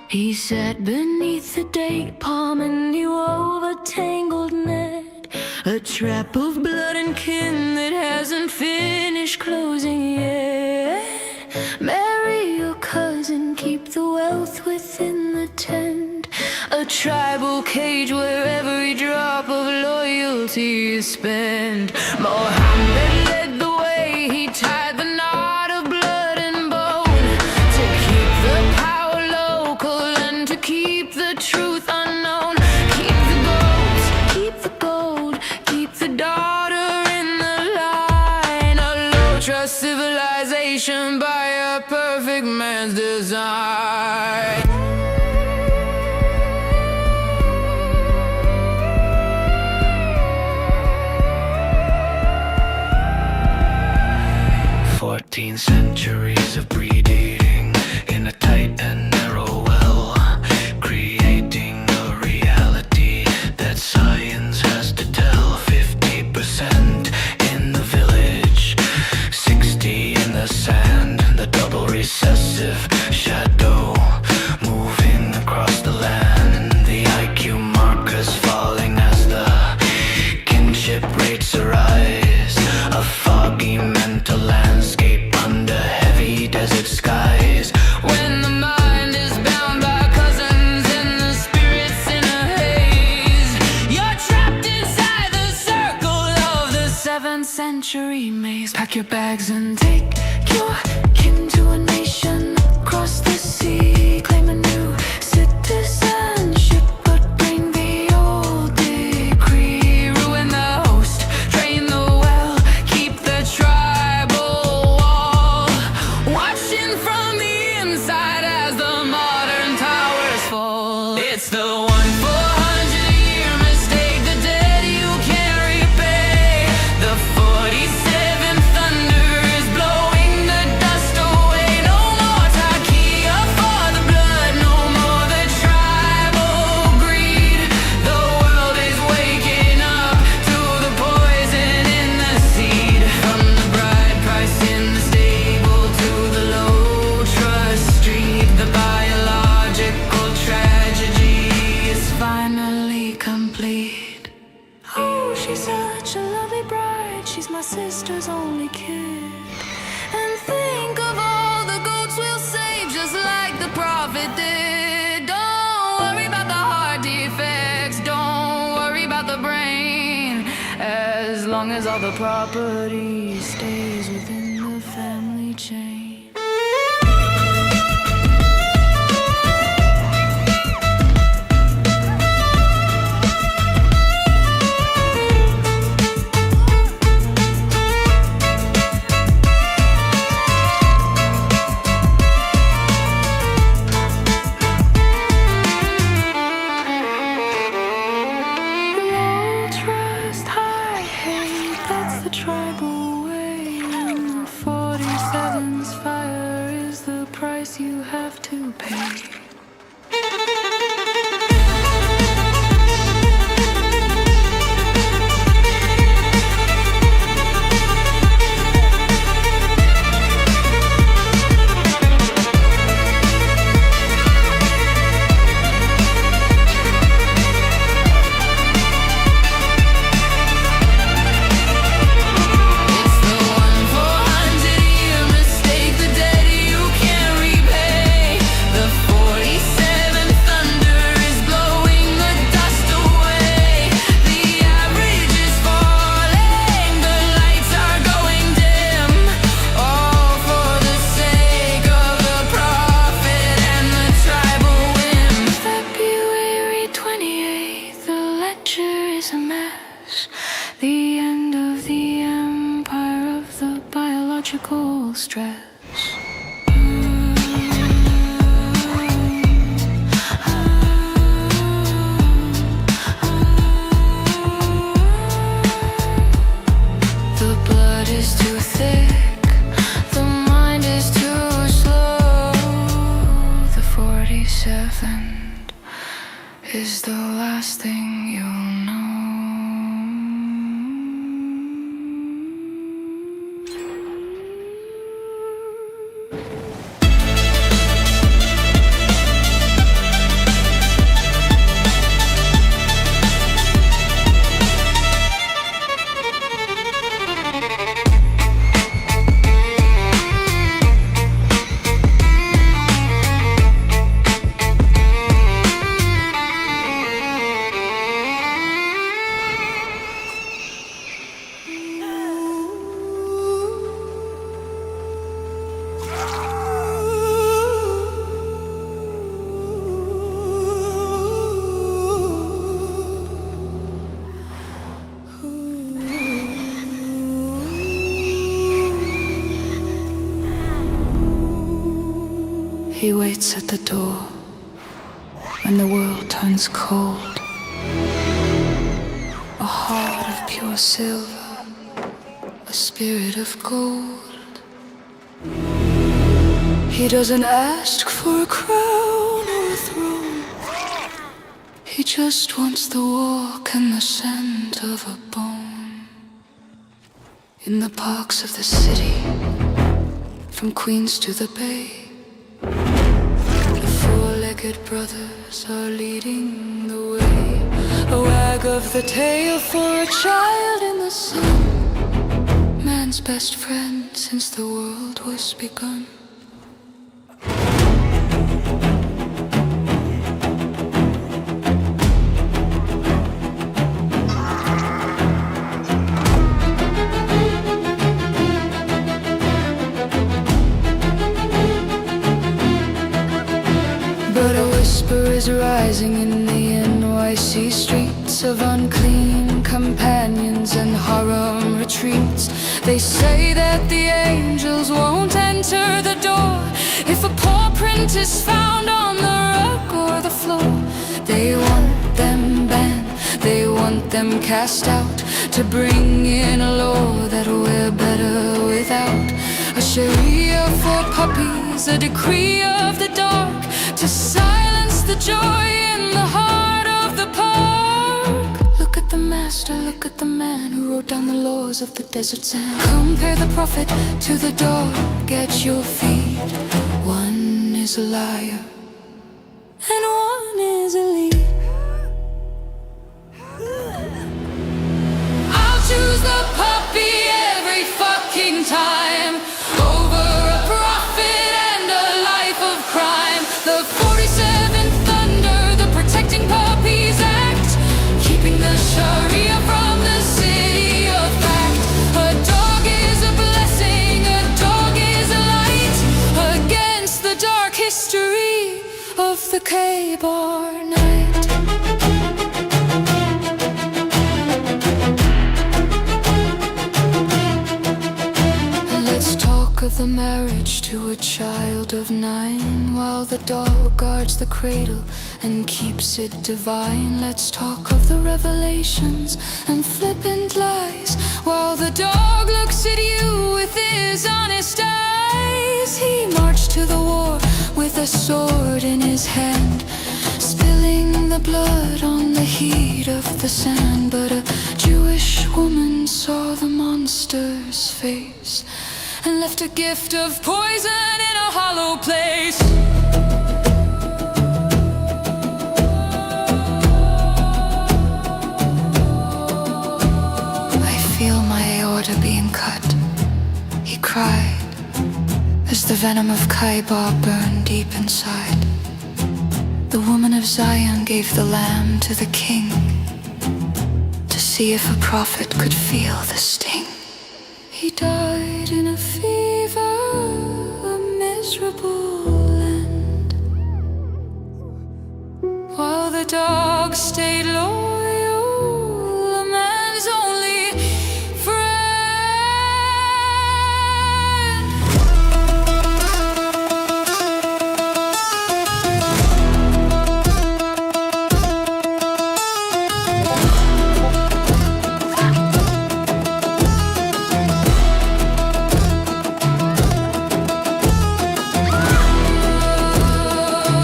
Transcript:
He sat beneath the date palm and he wove a tangled net, a trap of blood and kin that hasn't finished closing yet. Marry your cousin, keep the wealth within the tent, a tribal cage where every drop of loyalty is spent. Mohammed led the way, he tied the knot of blood and bone to keep the power local and to keep the truth unknown. Keep the goats, keep the gold, keep the daughter in the line. A low-trust civilization by a perfect man's design. Centuries of breeding in a tight and narrow well, creating a reality that science has to tell. 50% in the village, 60 in the sand, the double recessive shadow moving across the land, the IQ markers falling as the kinship rates arise, a foggy mental landscape under heavy desert skies. When the mind is bound by cousins and the spirits in a haze, you're trapped inside the circle of the 7th century maze. Pack your bags and take your kin to a nation across the sea. Claim a new citizenship, but bring the old decree. Ruin the host, drain the well, keep the tribal wall, watching from the inside as the modern towers fall. It's the 1-400-year mistake, the debt you can't repay. The 47th thunder is blowing the dust away. No more Takia for the blood, no more the tribal greed. The world is waking up to the poison in the seed. From the bride price in the stable to the low trust street, the biological tragedy is finally complete. Oh, she's such a lovely bride, she's my sister's only kid. And think of all the goats we'll save, just like the prophet did. Don't worry about the heart defects, don't worry about the brain, as long as all the property stays within the family chain. Low trust, high hate, that's the tribal way. And the 47's fire is the price you have to pay. It's the 1-400-year mistake, the debt you can't repay. The 47th thunder is blowing the dust away. The average is falling, the lights are going dim, all for the sake of the prophet and the tribal whim. February 28th, the lecture is a mess. The end of the empire of the biological stress. The blood is too thick, the mind is too slow. The 47th is the last thing you'll know. He waits at the door when the world turns cold. A heart of pure silver, a spirit of gold. He doesn't ask for a crown or a throne. He just wants the walk and the scent of a bone. In the parks of the city, from Queens to the Bay, the four-legged brothers are leading the way. A wag of the tail for a child in the sun, man's best friend since the world was begun. But a whisper is rising in the NYC streets of unclean companions and harem retreats. They say that the angels won't enter the door if a paw print is found on the rug or the floor. They want them banned, they want them cast out, to bring in a law that we're better without. A Sharia for puppies, a decree of the dark, to silence the joy in the heart of the park. Look at the master, look at the man who wrote down the laws of the desert sand. Compare the prophet to the dog at your feet. One is a liar and one is a lead. I'll choose the puppy every fucking time over a prophet and a life of crime. The 47th Thunder, the Protecting Puppies Act, keeping the Sharia from the city of fact. A dog is a blessing, a dog is a light, against the dark history of the K-Bar night. Let's talk of the marriage to a child of 9, while the dog guards the cradle and keeps it divine. Let's talk of the revelations and flippant lies, while the dog looks at you with his honest eyes. He marched to the war with a sword in his hand, spilling the blood on the heat of the sand. But a Jewish woman saw the monster's face and left a gift of poison in a hollow place. I feel my aorta being cut, he cried, as the venom of Kaiba burned deep inside. The woman of Zion gave the lamb to the king, to see if a prophet could feel the sting. He died in a fever, a miserable end, while the dog stayed low